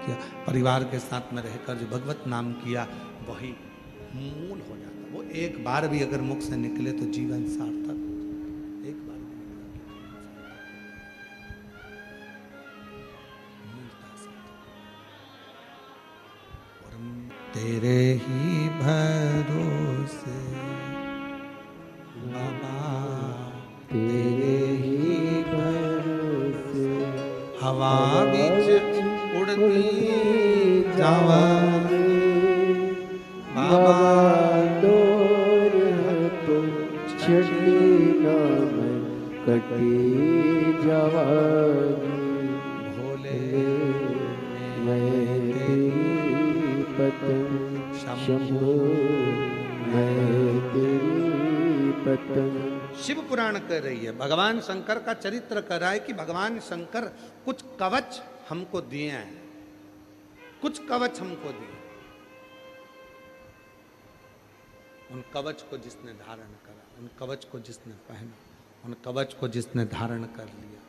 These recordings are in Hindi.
किया, परिवार के साथ में रहकर जो भगवत नाम किया वही मूल हो जाता। वो एक बार भी अगर मुख से निकले तो जीवन सार्थक, एक बार भी निकला मूलता से। और तेरे ही भरोसे बाबा, तेरे ही भरोसे हवा बीच उड़ती जावा बाबा, डोर तो छड़ी नाम कटी जवानी, भोले मैं तेरी पतंग शंभो, मैं तेरी पतंग। शिव पुराण कह रही है, भगवान शंकर का चरित्र कह रहा है कि भगवान शंकर कुछ कवच हमको दिए हैं, कुछ कवच हमको दिए। उन कवच को जिसने धारण करा, उन कवच को जिसने पहना, उन कवच को जिसने धारण कर लिया,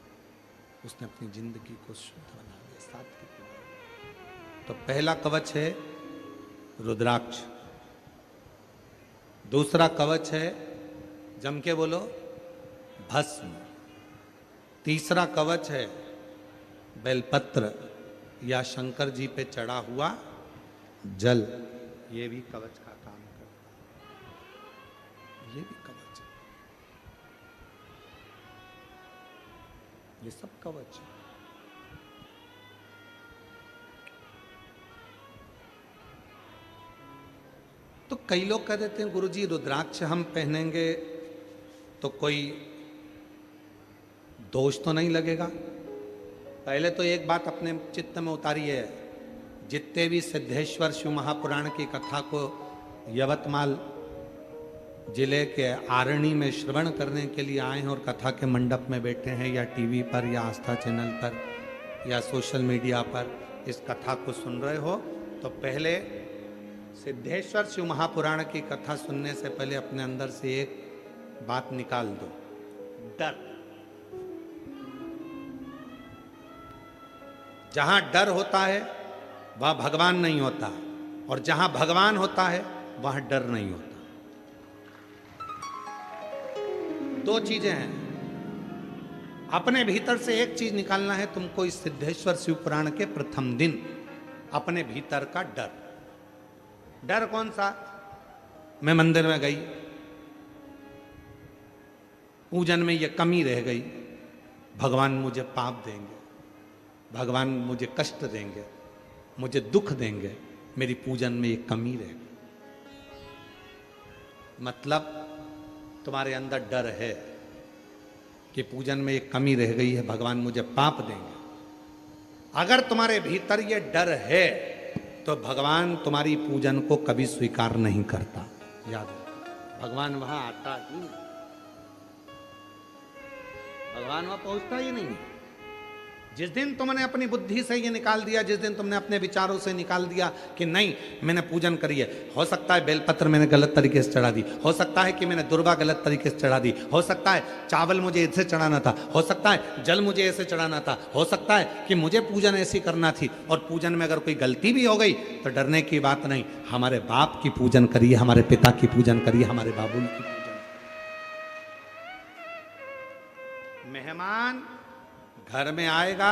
उसने अपनी जिंदगी को शुद्ध बना दिया, सात्विक बना दिया। तो पहला कवच है रुद्राक्ष, दूसरा कवच है, जम के बोलो, भस्म, तीसरा कवच है बेलपत्र या शंकर जी पे चढ़ा हुआ जल, ये भी कवच का काम करता है, ये भी कवच है, ये सब कवच है। तो कई लोग कह देते हैं गुरुजी रुद्राक्ष हम पहनेंगे तो कोई दोष तो नहीं लगेगा। पहले तो एक बात अपने चित्त में उतारिए, जितने भी सिद्धेश्वर शिव महापुराण की कथा को यवतमाल जिले के आरणी में श्रवण करने के लिए आए हैं और कथा के मंडप में बैठे हैं, या टीवी पर या आस्था चैनल पर या सोशल मीडिया पर इस कथा को सुन रहे हो, तो पहले सिद्धेश्वर शिव महापुराण की कथा सुनने से पहले अपने अंदर से एक बात निकाल दो, डर। जहां डर होता है वहां भगवान नहीं होता, और जहां भगवान होता है वहां डर नहीं होता। दो चीजें हैं, अपने भीतर से एक चीज निकालना है तुमको इस सिद्धेश्वर शिव पुराण के प्रथम दिन, अपने भीतर का डर। डर कौन सा? मैं मंदिर में गई, पूजन में ये कमी रह गई, भगवान मुझे पाप देंगे, भगवान मुझे कष्ट देंगे, मुझे दुख देंगे, मेरी पूजन में ये कमी रह गई। मतलब तुम्हारे अंदर डर है कि पूजन में एक कमी रह गई है, भगवान मुझे पाप देंगे। अगर तुम्हारे भीतर ये डर है तो भगवान तुम्हारी पूजन को कभी स्वीकार नहीं करता, याद रखो। भगवान वहां आता ही नहीं, भगवान वहां पहुंचता ही नहीं। जिस दिन तुमने अपनी बुद्धि से ये निकाल दिया, जिस दिन तुमने अपने विचारों से निकाल दिया कि नहीं मैंने पूजन करी है, हो सकता है बेलपत्र मैंने गलत तरीके से चढ़ा दी, हो सकता है कि मैंने दुर्वा गलत तरीके से चढ़ा दी, हो सकता है चावल मुझे ऐसे चढ़ाना था, हो सकता है जल मुझे ऐसे चढ़ाना था, हो सकता है कि मुझे पूजन ऐसी करना थी, और पूजन में अगर कोई गलती भी हो गई तो डरने की बात नहीं। हमारे बाप की पूजन करिए, हमारे पिता की पूजन करिए, हमारे बाबुल की पूजन। मेहमान घर में आएगा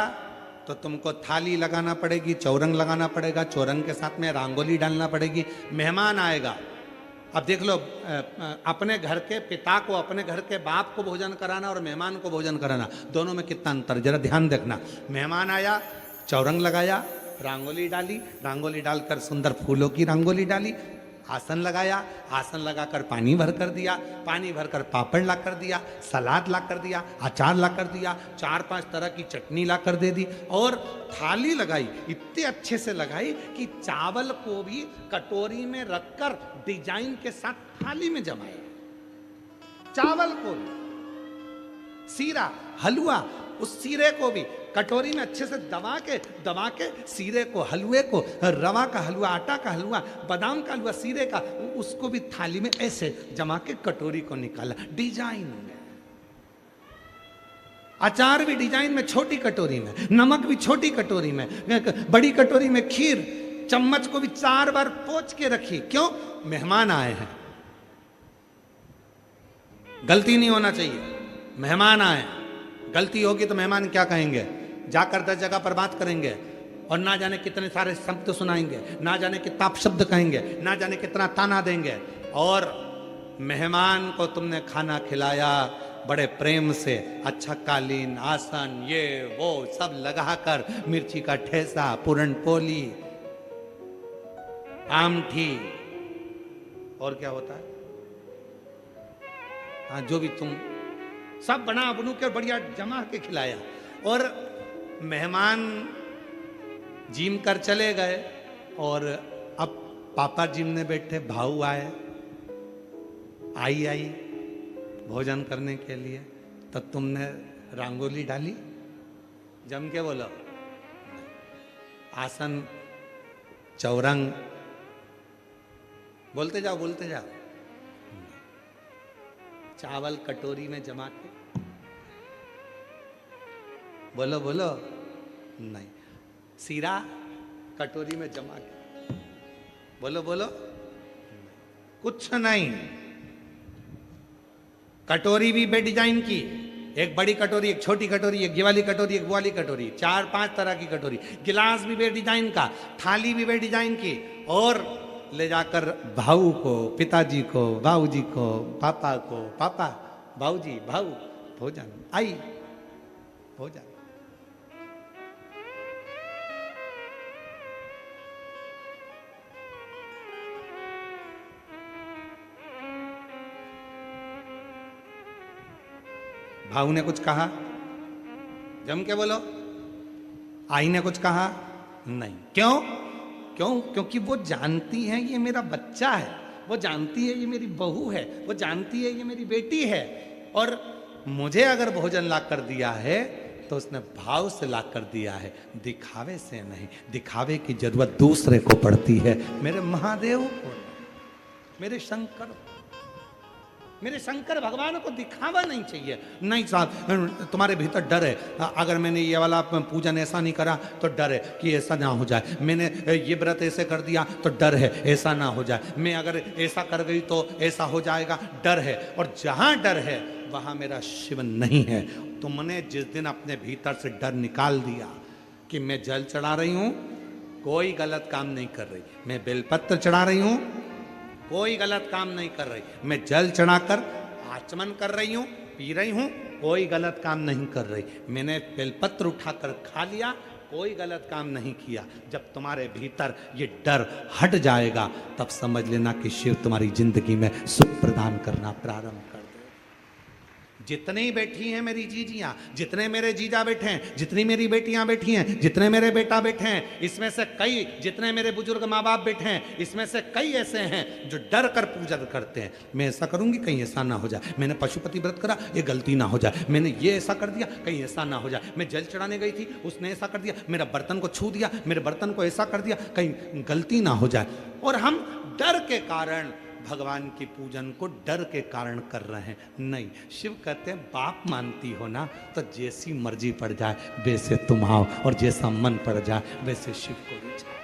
तो तुमको थाली लगाना पड़ेगी, चौरंग लगाना पड़ेगा, चौरंग के साथ में रंगोली डालना पड़ेगी। मेहमान आएगा, अब देख लो, अपने घर के पिता को, अपने घर के बाप को भोजन कराना और मेहमान को भोजन कराना, दोनों में कितना अंतर, जरा ध्यान देखना। मेहमान आया, चौरंग लगाया, रंगोली डाली, रंगोली डालकर सुंदर फूलों की रंगोली डाली, आसन लगाया, आसन लगाकर पानी भर कर दिया, पानी भरकर पापड़ ला कर दिया, सलाद ला कर दिया, अचार ला कर दिया, 4-5 तरह की चटनी ला कर दे दी, और थाली लगाई, इतने अच्छे से लगाई कि चावल को भी कटोरी में रखकर डिजाइन के साथ थाली में जमाया, चावल को भी, सीरा हलवा, उस सीरे को भी कटोरी में अच्छे से दबा के सीरे को, हलवे को, रवा का हलवा, आटा का हलवा, बादाम का हलवा, सीरे का, उसको भी थाली में ऐसे जमा के कटोरी को निकाला डिजाइन में। अचार भी डिजाइन में छोटी कटोरी में, नमक भी छोटी कटोरी में, बड़ी कटोरी में खीर, चम्मच को भी 4 बार पोंछ के रखी। क्यों? मेहमान आए हैं, गलती नहीं होना चाहिए। मेहमान आए, गलती होगी तो मेहमान क्या कहेंगे, जाकर 10 जगह पर बात करेंगे और ना जाने कितने सारे शब्द सुनाएंगे, ना जाने कितना अपशब्द कहेंगे, ना जाने कितना ताना देंगे। और मेहमान को तुमने खाना खिलाया बड़े प्रेम से, अच्छा कालीन, आसन, ये वो सब लगाकर, मिर्ची का ठेसा, पूरन पोली, आमठी, और क्या होता है, हाँ जो भी तुम सब बना बनू के बढ़िया जमा के खिलाया। और मेहमान जिम कर चले गए और अब पापा जिम में बैठे, भाऊ आए, आई भोजन करने के लिए, तो तुमने रंगोली डाली, जम के बोलो, आसन, चौरंग, बोलते जाओ बोलते जाओ, चावल कटोरी में जमा के, बोलो बोलो, नहीं, सीरा कटोरी में जमा के, बोलो बोलो, कुछ नहीं। कटोरी भी बे डिजाइन की, एक बड़ी कटोरी, एक छोटी कटोरी, एक ये वाली कटोरी, एक वो वाली कटोरी, 4-5 तरह की कटोरी, गिलास भी बे डिजाइन का, थाली भी बे डिजाइन की, और ले जाकर भाऊ को, पिताजी को, बाबूजी को, पापा को, पापा, भाऊजी, भाऊ, भोजन, आई भोजन। भाऊ ने कुछ कहा, जम के बोलो, आई ने कुछ कहा नहीं। क्यों? क्योंकि वो जानती है ये मेरा बच्चा है, वो जानती है ये मेरी बहू है, वो जानती है ये मेरी बेटी है। और मुझे अगर भोजन ला कर दिया है तो उसने भाव से ला कर दिया है, दिखावे से नहीं। दिखावे की जरूरत दूसरे को पड़ती है, मेरे महादेव को, मेरे शंकर भगवान को दिखावा नहीं चाहिए। नहीं साहब, तुम्हारे भीतर डर है, अगर मैंने ये वाला पूजन ऐसा नहीं करा तो डर है कि ऐसा ना हो जाए, मैंने ये व्रत ऐसे कर दिया तो डर है ऐसा ना हो जाए, मैं अगर ऐसा कर गई तो ऐसा हो जाएगा, डर है। और जहां डर है वहां मेरा शिव नहीं है। तुमने जिस दिन अपने भीतर से डर निकाल दिया कि मैं जल चढ़ा रही हूं, कोई गलत काम नहीं कर रही, मैं बेलपत्र चढ़ा रही हूं, कोई गलत काम नहीं कर रही, मैं जल चढ़ाकर आचमन कर रही हूं, पी रही हूं, कोई गलत काम नहीं कर रही, मैंने बेलपत्र उठाकर खा लिया, कोई गलत काम नहीं किया। जब तुम्हारे भीतर ये डर हट जाएगा तब समझ लेना कि शिव तुम्हारी जिंदगी में सुख प्रदान करना प्रारंभ कर दे। जितनी बैठी हैं मेरी जीजियां, जितने मेरे जीजा बैठे हैं, जितनी मेरी बेटियां बैठी हैं, जितने मेरे बेटा बैठे हैं, इसमें से कई, जितने मेरे बुजुर्ग माँ बाप बैठे हैं, इसमें से कई ऐसे हैं जो डर कर पूजा करते हैं। मैं ऐसा करूंगी कहीं ऐसा ना हो जाए, मैंने पशुपति व्रत करा ये गलती ना हो जाए, मैंने ये ऐसा कर दिया कहीं ऐसा ना हो जाए, मैं जल चढ़ाने गई थी उसने ऐसा कर दिया, मेरा बर्तन को छू दिया, मेरे बर्तन को ऐसा कर दिया, कहीं गलती ना हो जाए। और हम डर के कारण भगवान की पूजन को डर के कारण कर रहे हैं। नहीं, शिव कहते हैं बाप मानती हो ना तो जैसी मर्जी पड़ जाए वैसे तुम आओ, और जैसा मन पड़ जाए वैसे शिव को भी जाओ।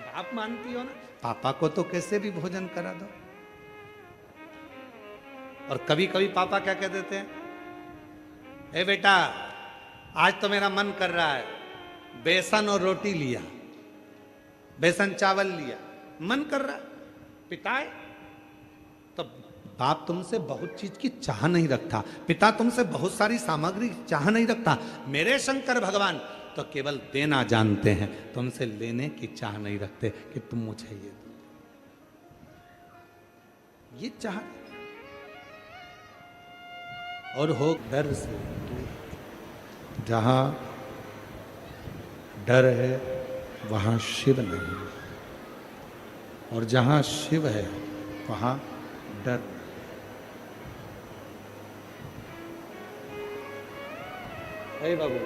बाप मानती हो ना, पापा को तो कैसे भी भोजन करा दो। और कभी कभी पापा क्या कह देते हैं, ए बेटा आज तो मेरा मन कर रहा है, बेसन और रोटी लिया, बेसन चावल लिया, मन कर रहा है, पिताए। तो बाप तुमसे बहुत चीज की चाह नहीं रखता, पिता तुमसे बहुत सारी सामग्री चाह नहीं रखता। मेरे शंकर भगवान तो केवल देना जानते हैं, तुमसे लेने की चाह नहीं रखते कि तुम मुझे ये दो, ये चाह। और हो डर से, जहां डर है वहां शिव नहीं, और जहां शिव है वहां डर। हे बाबू,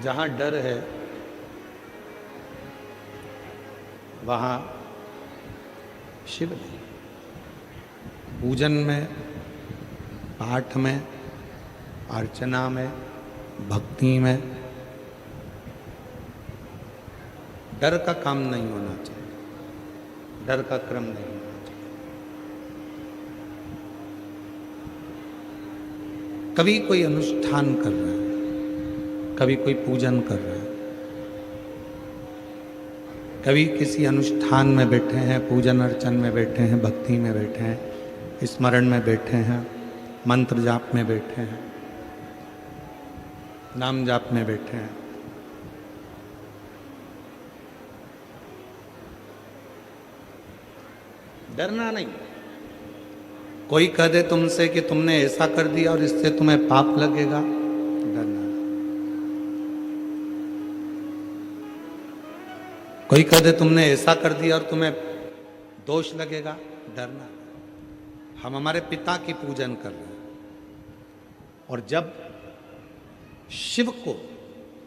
जहां डर है वहां शिव नहीं। पूजन में, पाठ में, अर्चना में, भक्ति में डर का काम नहीं होना चाहिए, डर का क्रम नहीं होना चाहिए। कभी कोई अनुष्ठान कर रहा है, कभी कोई पूजन कर रहा है, कभी किसी अनुष्ठान में बैठे हैं, पूजन अर्चन में बैठे हैं, भक्ति में बैठे हैं, स्मरण में बैठे हैं, मंत्र जाप में बैठे हैं, नाम जाप में बैठे हैं। डरना नहीं। कोई कह दे तुमसे कि तुमने ऐसा कर दिया और इससे तुम्हें पाप लगेगा, डरना। कोई कह दे तुमने ऐसा कर दिया और तुम्हें दोष लगेगा, डरना। हम हमारे पिता की पूजन कर रहे हैं और जब शिव को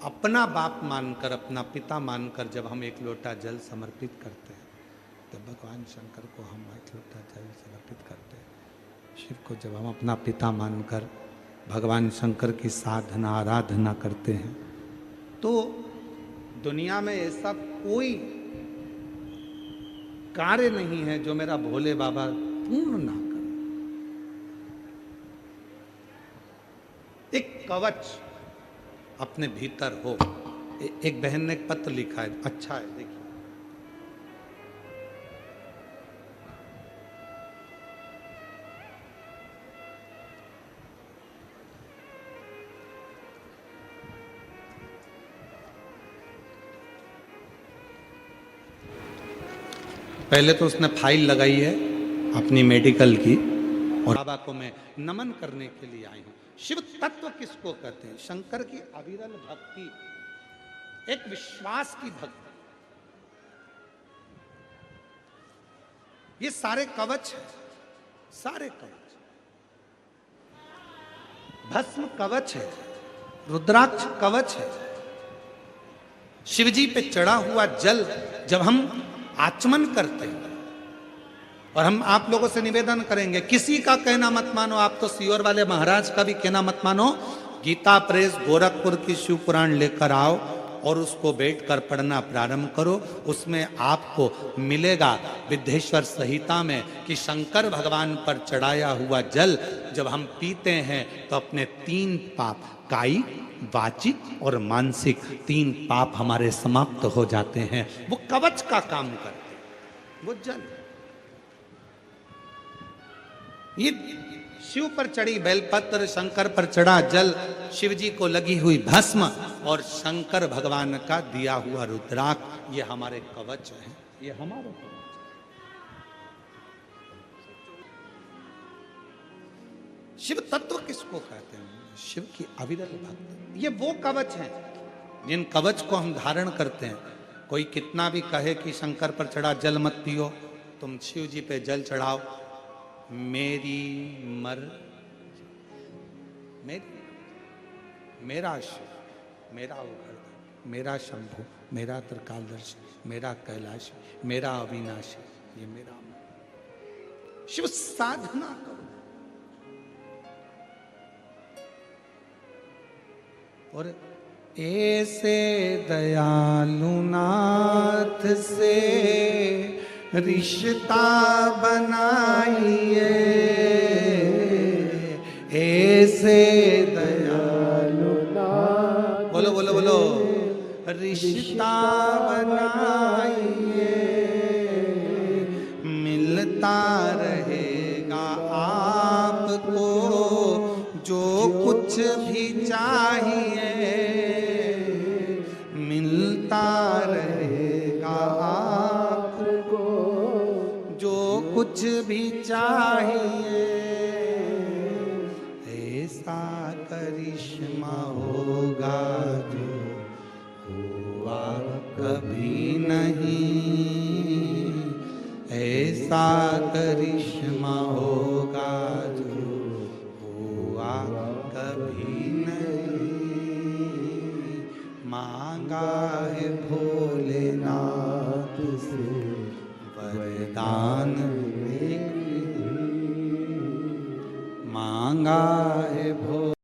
अपना बाप मानकर, अपना पिता मानकर जब हम एक लोटा जल समर्पित करते हैं, तब भगवान शंकर को हम एक लोटा जल समर्पित करते हैं। शिव को जब हम अपना पिता मानकर भगवान शंकर की साधना आराधना करते हैं, तो दुनिया में ऐसा कोई कार्य नहीं है जो मेरा भोले बाबा पूर्ण ना करे। एक कवच अपने भीतर हो। एक बहन ने एक पत्र लिखा है, अच्छा है, देखिए। पहले तो उसने फाइल लगाई है अपनी मेडिकल की, और बाबा को मैं नमन करने के लिए आई हूं। शिव तत्व किसको कहते हैं? शंकर की अविरल भक्ति, एक विश्वास की भक्ति। ये सारे कवच है, सारे कवच। भस्म कवच है, रुद्राक्ष कवच है। शिवजी पे चढ़ा हुआ जल जब हम आचमन करते हैं, और हम आप लोगों से निवेदन करेंगे, किसी का कहना मत मानो, आप तो सीहोर वाले महाराज का भी कहना मत मानो। गीता प्रेस गोरखपुर की शिव पुराण लेकर आओ और उसको बैठकर पढ़ना प्रारंभ करो। उसमें आपको मिलेगा विद्धेश्वर संहिता में कि शंकर भगवान पर चढ़ाया हुआ जल जब हम पीते हैं तो अपने 3 पाप, कायिक, वाचिक और मानसिक 3 पाप हमारे समाप्त हो जाते हैं। वो कवच का काम करते हैं, वो जल। ये शिव पर चढ़ी बेलपत्र, शंकर पर चढ़ा जल, शिव जी को लगी हुई भस्म और शंकर भगवान का दिया हुआ रुद्राक्ष, ये हमारे कवच है, ये हमारे कवच। शिव तत्व किसको कहते हैं? शिव की अविरल भक्ति। ये वो कवच हैं जिन कवच को हम धारण करते हैं। कोई कितना भी कहे कि शंकर पर चढ़ा जल मत पियो, तुम शिव जी पे जल चढ़ाओ, मेरी मेरा शिव, मेरा उघड़, मेरा शंभु, मेरा त्रिकालदर्शी, मेरा कैलाश, मेरा अविनाशी, ये मेरा शिव। साधना करो। और ऐसे दयालु नाथ से रिश्ता बनाइए, ऐसे दयालु नाथ, बोलो बोलो बोलो, रिश्ता बनाइए, मिलता रहेगा आपको जो कुछ भी चाहिए, मिलता रहेगा आपको जो कुछ भी चाहिए। ऐसा करिश्मा होगा जो हुआ कभी नहीं, ऐसा करिश्मा होगा जो हुआ कभी नहीं, मांगा है भोलेनाथ से वरदान एक, मांगा है भो